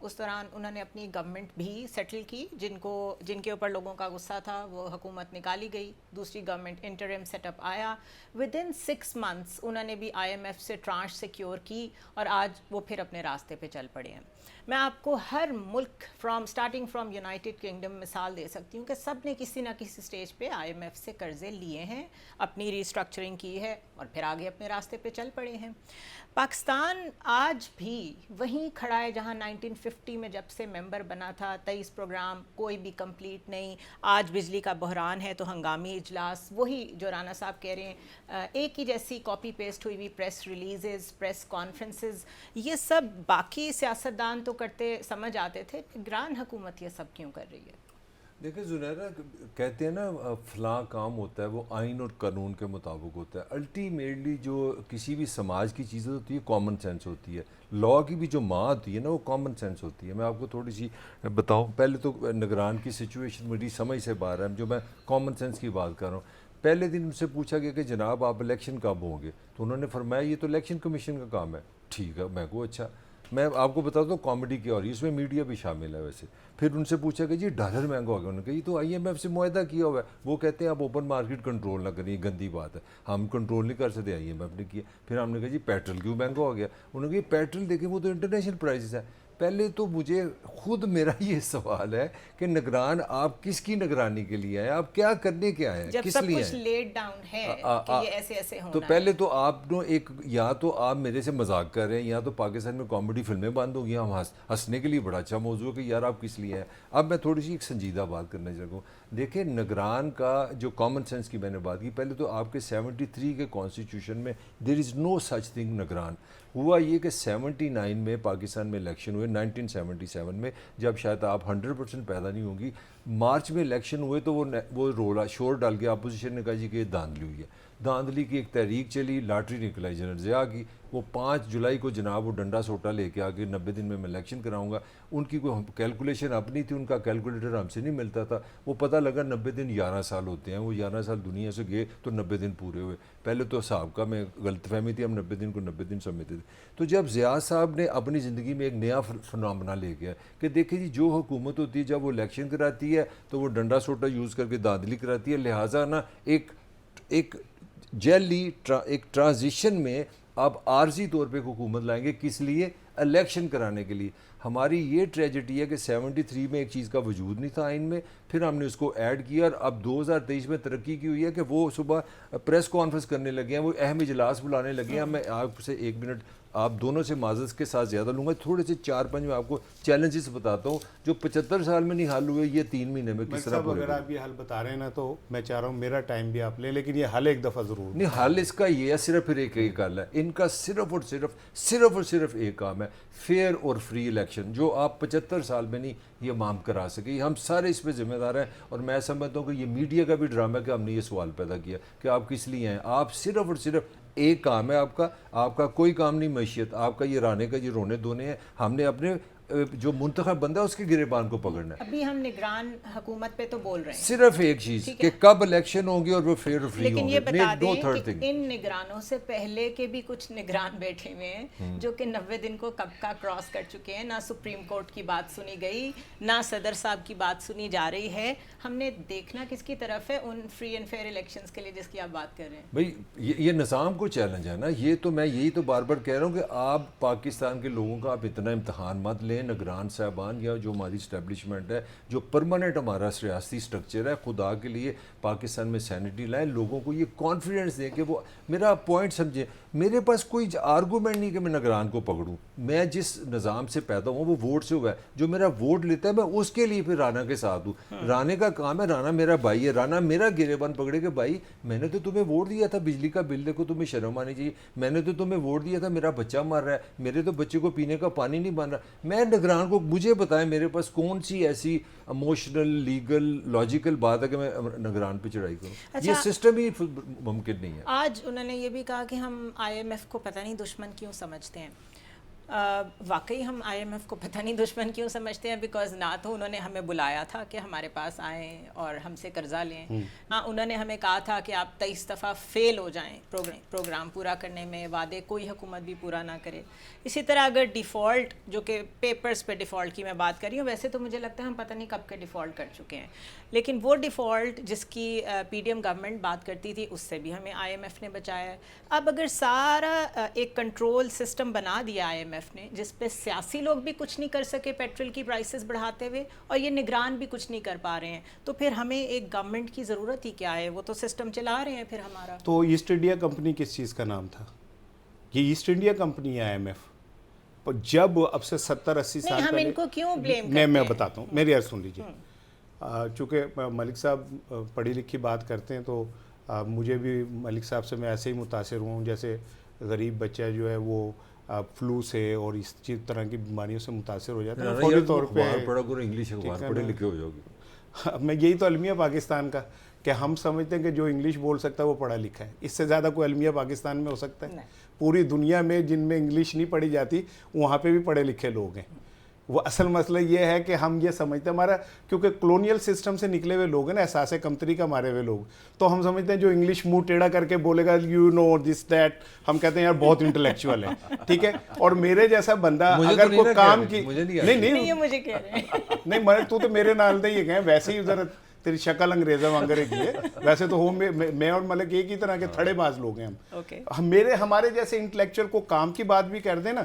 اس دوران انہوں نے اپنی گورنمنٹ بھی سیٹل کی، جن کے اوپر لوگوں کا غصہ تھا وہ حکومت نکالی گئی، دوسری گورنمنٹ انٹرم سیٹ اپ آیا، ود ان 6 months انہوں نے بھی IMF سے ٹرانش سیکیور کی اور آج وہ پھر اپنے راستے پہ چل پڑے ہیں۔ میں آپ کو ہر ملک اسٹارٹنگ فرام یونائٹڈ کنگڈم مثال دے سکتی ہوں کہ سب نے کسی نہ کسی سٹیج پہ IMF سے قرضے لیے ہیں، اپنی ریسٹرکچرنگ کی ہے اور پھر آگے اپنے راستے پہ چل پڑے ہیں۔ پاکستان آج بھی وہیں کھڑا ہے جہاں 1950 میں جب سے ممبر بنا تھا، 23 پروگرام کوئی بھی کمپلیٹ نہیں، آج بجلی کا بحران ہے تو ہنگامی اجلاس، وہی جو رانا صاحب کہہ رہے ہیں، ایک ہی جیسی کاپی پیسٹ ہوئی پریس ریلیزز، پریس کانفرنسز، یہ سب باقی سیاستدان تو کرتے سمجھ آتے تھے، نگران حکومت یہ سب کیوں کر رہی ہے؟ دیکھیں زنیرہ، کہتے ہیں نا فلاں کام ہوتا ہے وہ آئین اور قانون کے مطابق ہوتا ہے۔ الٹیمیٹلی جو کسی بھی سماج کی چیزیں ہوتی ہے کامن سینس ہوتی ہے، لاء کی بھی جو ماں ہوتی ہے نا وہ کامن سینس ہوتی ہے۔ میں آپ کو تھوڑی سی بتاؤں، پہلے تو نگران کی سچویشن میری سمجھ سے باہر ہے، جو میں کامن سینس کی بات کر رہا ہوں۔ پہلے دن ان سے پوچھا گیا کہ جناب آپ الیکشن کب ہوں گے، تو انہوں نے فرمایا یہ تو الیکشن کمیشن کا کام ہے۔ ٹھیک ہے، میں کو اچھا، میں آپ کو بتا دوں کامیڈی کیا ہو رہی ہے، اس میں میڈیا بھی شامل ہے ویسے۔ پھر ان سے پوچھا کہ جی ڈالر مہنگا ہو گیا، انہوں نے کہا یہ تو IMF سے معاہدہ کیا ہوا ہے، وہ کہتے ہیں آپ اوپن مارکیٹ کنٹرول نہ کریں، یہ گندی بات ہے، ہم کنٹرول نہیں کر سکتے، IMF نے کیا۔ پھر ہم نے کہا جی پیٹرول کیوں مہنگا ہو گیا، انہوں نے کہا پیٹرول دیکھیں وہ تو انٹرنیشنل پرائسز ہے۔ پہلے تو مجھے خود میرا یہ سوال ہے کہ نگران آپ کس کی نگرانی کے لیے آئے، آپ کیا کرنے کے آئے ہیں، جب کس سب لیے کچھ آئے؟ لیٹ ڈاؤن ہے کہ یہ ایسے ایسے ہونا تو پہلے تو آپ نے ایک، یا تو آپ میرے سے مذاق کر رہے ہیں یا تو پاکستان میں کامیڈی فلمیں بند ہو گئی، ہم ہنسنے کے لیے بڑا اچھا موضوع ہے کہ یار آپ کس لیے ہیں۔ اب میں تھوڑی سی ایک سنجیدہ بات کرنا چاہتا ہوں۔ دیکھیں نگران کا جو کامن سینس کی میں نے بات کی، پہلے تو آپ کے 73 کے کانسٹیٹیوشن میں دیر از نو سچ تھنگ نگران۔ ہوا یہ کہ 79 میں پاکستان میں الیکشن ہوئے، 1977 میں، جب شاید آپ 100% پیدا نہیں ہوں گی، مارچ میں الیکشن ہوئے تو وہ رولا شور ڈال کے اپوزیشن نے کہا جی کہ یہ دھاندلی ہوئی ہے۔ دھاندلی کی ایک تحریک چلی، لاٹری نکل آئی جنرل ضیاء کی، وہ 5 جولائی کو جناب وہ ڈنڈا سوٹا لے کے آگے 90 دن میں الیکشن کراؤں گا۔ ان کی کوئی کیلکولیشن اپنی تھی، ان کا کیلکولیٹر ہم سے نہیں ملتا تھا، وہ پتہ لگا 90 دن 11 سال ہوتے ہیں، وہ 11 سال دنیا سے گئے تو 90 دن پورے ہوئے۔ پہلے تو صاحب کا میں غلط فہمی تھی، ہم 90 دن کو 90 دن سمجھتے تھے۔ تو جب ضیاء صاحب نے اپنی زندگی میں ایک نیا فنامنا لے گیا کہ دیکھیں جی جو حکومت ہوتی ہے جب وہ الیکشن کراتی ہے تو وہ ڈنڈا سوٹا یوز کر کے دھاندلی کراتی ہے، لہٰذا نا ایک جیلی ایک ٹرانزیشن میں آپ عارضی طور پہ حکومت لائیں گے، کس لیے؟ الیکشن کرانے کے لیے۔ ہماری یہ ٹریجڈی ہے کہ 73 میں ایک چیز کا وجود نہیں تھا آئین میں، پھر ہم نے اس کو ایڈ کیا، اور اب 2023 میں ترقی کی ہوئی ہے کہ وہ صبح پریس کانفرنس کرنے لگے ہیں، وہ اہم اجلاس بلانے لگے ہیں۔ میں آپ سے 1 منٹ آپ دونوں سے معذرت کے ساتھ زیادہ لوں گا، تھوڑے سے 4-5 میں آپ کو چیلنجز بتاتا ہوں جو 75 سال میں نہیں حل ہوئے، یہ 3 مہینے میں کس طرح پورے اگر آپ یہ حل بتا رہے ہیں نا تو میں چاہ رہا ہوں میرا ٹائم بھی آپ لیں، لیکن یہ حل ایک دفعہ ضرور نہیں، حل اس کا یہ ہے، صرف پھر ایک حل ہے، ان کا صرف اور صرف ایک کام ہے، فیئر اور فری الیکشن، جو آپ 75 سال میں نہیں یہ مام کرا سکے۔ ہم سارے اس پہ ذمہ دار ہیں، اور میں سمجھتا ہوں کہ یہ میڈیا کا بھی ڈرامہ ہے کہ ہم نے یہ سوال پیدا کیا کہ آپ کس لیے ہیں۔ آپ صرف اور صرف ایک کام ہے آپ کا کوئی کام نہیں معیشت، آپ کا یہ رانے کا یہ رونے دھونے ہیں، ہم نے اپنے جو منتخب بندہ ہے اس کے گریبان کو پکڑنا ہے۔ ابھی ہم نگران حکومت پہ تو بول رہے ہیں، صرف ایک چیز کہ کب الیکشن ہوں گی اور وہ فیئر فری لیکن ہوں یہ گے، بتا نو دیں تھرڈ کہ تھنگ۔ ان نگرانوں سے پہلے کے بھی کچھ نگران بیٹھے ہوئے ہیں جو کہ 90 دن کو کب کا کراس کر چکے ہیں، نہ سپریم کورٹ کی بات سنی گئی، نہ صدر صاحب کی بات سنی جا رہی ہے۔ ہم نے دیکھنا کس کی طرف ہے؟ ان فری اینڈ فیئر الیکشنز کے لیے جس کی آپ بات کر رہے ہیں۔ بھئی یہ نظام کو چیلنج ہے نا، یہ تو میں یہی تو بار بار کہہ رہا ہوں کہ آپ پاکستان کے لوگوں کا آپ اتنا امتحان مت لیں، نگران صاحبان یا جو ہماری اسٹیبلشمنٹ ہے، جو پرماننٹ ہمارا ریاستی سٹرکچر ہے، خدا کے لیے پاکستان میں سینٹی لائیں، لوگوں کو یہ کانفیڈنس دیں کہ وہ میرا پوائنٹ سمجھیں۔ میرے پاس کوئی آرگومنٹ نہیں کہ میں نگران کو پکڑوں، میں جس نظام سے پیدا ہوں وہ ووٹ سے ہوا ہے، جو میرا ووٹ لیتا ہے میں اس کے لیے پھر رانا کے ساتھ ہوں۔ رانے کا کام ہے، رانا میرا بھائی ہے، رانا میرا گریبان پکڑے کہ بھائی میں نے تو تمہیں ووٹ دیا تھا، بجلی کا بل دیکھو، تمہیں شرم آنی چاہیے، میں نے تو تمہیں ووٹ دیا تھا، میرا بچہ مر رہا ہے، میرے تو بچے کو پینے کا پانی نہیں بن رہا۔ میں نگران کو، مجھے بتائیں میرے پاس کون سی ایسی ایموشنل لیگل لاجیکل بات ہے کہ میں نگران پہ چڑھائی کروں؟ یہ سسٹم ہی ممکن نہیں ہے۔ آج انہوں نے یہ بھی کہا کہ ہم IMF کو پتہ نہیں دشمن کیوں سمجھتے ہیں۔ واقعی ہم IMF کو پتہ نہیں دشمن کیوں سمجھتے ہیں، بیکاز نہ تو انہوں نے ہمیں بلایا تھا کہ ہمارے پاس آئیں اور ہم سے قرضہ لیں، ہاں انہوں نے ہمیں کہا تھا کہ آپ 23 دفعہ فیل ہو جائیں پروگرام پورا کرنے میں، وعدے کوئی حکومت بھی پورا نہ کرے. اسی طرح اگر ڈیفالٹ، جو کہ پیپرز پہ ڈیفالٹ کی میں بات کر رہی ہوں، ویسے تو مجھے لگتا ہے ہم پتہ نہیں کب کے ڈیفالٹ کر چکے ہیں، لیکن وہ ڈیفالٹ جس کی PDM گورنمنٹ بات کرتی تھی اس سے بھی ہمیں IMF نے بچایا ہے. اب اگر سارا ایک کنٹرول سسٹم بنا دیا IMF نے، جس پہ سیاسی لوگ بھی کچھ نہیں کر سکے پیٹرول کی پرائسز بڑھاتے ہوئے، اور یہ نگران بھی کچھ نہیں کر پا رہے ہیں، تو پھر ہمیں ایک گورنمنٹ کی ضرورت ہی کیا ہے؟ وہ تو سسٹم چلا رہے ہیں پھر ہمارا. تو ایسٹ انڈیا کمپنی کس چیز کا نام تھا؟ یہ ایسٹ انڈیا کمپنی ہے IMF. جب اب سے 70-80 سال نہیں، ہم پہلے، ان کو کیوں بلیم کرتے نہیں میں ہیں؟ بتاتا ہوں، میری عرض سن لیجیے. چونکہ ملک صاحب پڑھی لکھی بات کرتے ہیں تو مجھے بھی ملک صاحب سے میں ایسے ہی متاثر ہوں، جیسے غریب بچہ جو ہے وہ فلو سے اور اس چیز طرح کی بیماریوں سے متاثر ہو جاتا ہے فوری طور پہ. پڑھا کرو انگلش اخبار، پڑھے لکھے ہو جاؤ گے. میں یہی تو المیہ پاکستان کا، کہ ہم سمجھتے ہیں کہ جو انگلش بول سکتا ہے وہ پڑھا لکھا ہے. اس سے زیادہ کوئی المیہ پاکستان میں ہو سکتا ہے؟ پوری دنیا میں جن میں انگلش نہیں پڑھی جاتی وہاں پہ بھی پڑھے لکھے لوگ ہیں. وہ اصل مسئلہ یہ ہے کہ ہم یہ سمجھتے ہیں ہمارا، کیونکہ کلونیل سسٹم سے نکلے ہوئے لوگ ہیں نا، احساس کمتری کا مارے ہوئے لوگ، تو ہم سمجھتے ہیں جو انگلش منہ ٹیڑھا کر کے بولے گا یو نو دس دیٹ، ہم کہتے ہیں یار بہت انٹلیکچوئل ہے. ٹھیک ہے، اور میرے جیسا بندہ اگر کوئی کام کی نہیں یہ مجھے کہہ رہے ہیں نہیں، تو میرے نال دے یہ کہیں، ویسے ہی ذرا تیری شکل انگریزہ وانگرے کی ہے، ویسے تو ہوں میں اور ملک ایک ہی طرح کے تھڑے باز لوگ ہیں ہم. ہمارے جیسے انٹلیکچوئل کو کام کی بات بھی کر دیں نا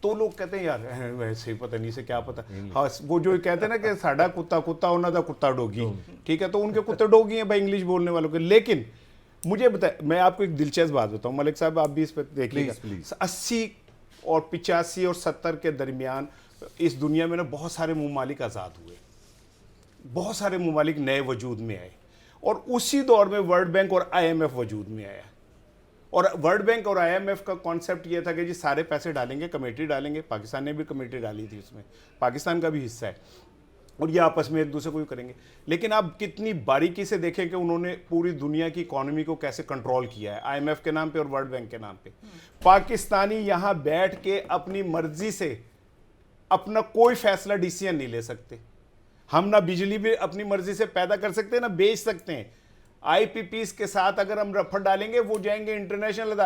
تو لوگ کہتے ہیں یار ویسے ہی پتہ نہیں سے کیا پتہ. ہاں وہ جو کہتے ہیں نا کہ ساڈا کتا انہاں دا کتا ڈوگی، ٹھیک ہے، تو ان کے کتے ڈوگی ہیں بھائی انگلش بولنے والوں کے. لیکن مجھے میں آپ کو ایک دلچسپ بات بتاؤں ملک صاحب، آپ بھی اس پہ دیکھیے گا. 80 اور 85 اور 70 کے درمیان اس دنیا میں نا بہت سارے ممالک آزاد ہوئے، بہت سارے ممالک نئے وجود میں آئے، اور اسی دور میں ورلڈ بینک اور IMF وجود میں آیا. اور ورلڈ بینک اور IMF کا کانسیپٹ یہ تھا کہ جی سارے پیسے ڈالیں گے، کمیٹی ڈالیں گے. پاکستان نے بھی کمیٹی ڈالی تھی، اس میں پاکستان کا بھی حصہ ہے، اور یہ آپس میں ایک دوسرے کو کریں گے. لیکن آپ کتنی باریکی سے دیکھیں کہ انہوں نے پوری دنیا کی اکانومی کو کیسے کنٹرول کیا ہے IMF کے نام پہ اور ورلڈ بینک کے نام پہ. پاکستانی یہاں بیٹھ کے اپنی مرضی سے اپنا کوئی فیصلہ ڈیسیژن نہیں لے سکتے. ہم نہ بجلی بھی اپنی مرضی سے پیدا کر سکتے ہیں، نہ بیچ سکتے ہیں. IPPs کے ساتھ اگر ہم رفڑ ڈالیں گے وہ جائیں گے انٹرنیشنل